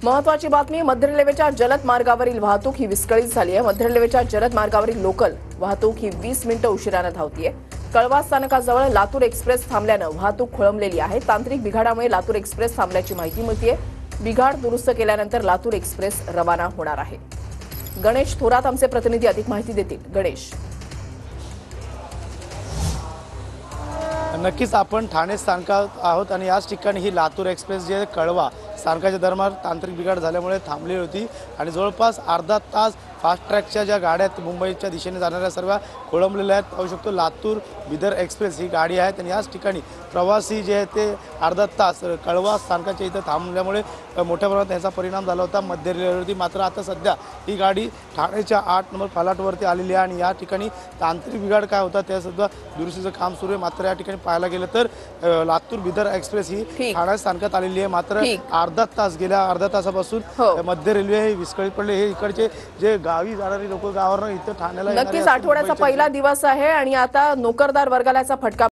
महत्वाची बातमी, मध्य रेल्वेच्या जलद मार्गावरील वाहतूक ही विस्कळीत झाली आहे। मध्य रेल्वेच्या जलद मार्गावरील लोकल वाहतूक ही 20 मिनिटं उशिराने धावतीये। कळवा स्थानकाजवळ लातूर एक्सप्रेस थांबल्यानं वाहतूक खोळंबलेली आहे। तांत्रिक बिघाडामुळे लातूर एक्सप्रेस थांबल्याची माहिती मिळतेय। बिघाड दुरुस्त केल्यानंतर लातूर एक्सप्रेस रवाना होणार आहे। गणेश थोरात आमचे प्रतिनिधी अधिक माहिती देतील। गणेश, नक्कीच आपण ठाणे स्थानकात आहोत आणि याच ठिकाणी ही लातूर एक्सप्रेस जे कळवा स्थानकाच्या दरम्यान तांत्रिक बिघाड झाल्यामुळे थांबली होती आणि जवळपास अर्धा तास फास्ट ट्रॅकच्या ज्या गाड्या आहेत मुंबईच्या दिशेने जाणाऱ्या सर्व खोळंबलेल्या आहेत। पाहू शकतो लातूर बिदर एक्सप्रेस ही गाडी आहे आणि याच ठिकाणी प्रवासी जे आहेत ते अर्धा तास कळवा स्थानकाच्या इथं थांबल्यामुळे मोठ्या प्रमाणात याचा परिणाम झाला होता मध्य रेल्वेवरती। मात्र आता सध्या ही गाडी ठाणेच्या 8 नंबर फलाटवरती आलेली आहे आणि या ठिकाणी तांत्रिक बिघाड काय होता ते सुद्धा दुरुस्तीचं काम सुरू आहे। मात्र या ठिकाणी पाहायला गेलं तर लातूर बिदर एक्सप्रेस ही ठाणे स्थानकात आलेली आहे। मात्र गेल्या अर्धा तासापासून मध्य रेल्वे हे विस्कळीत पडले। हे इकडचे जे गावी जाणारी लोक गावावरून इथं ठाण्याला नक्कीच आठवड्याचा पहिला दिवस आहे आणि आता नोकरदार वर्गाला याचा फटका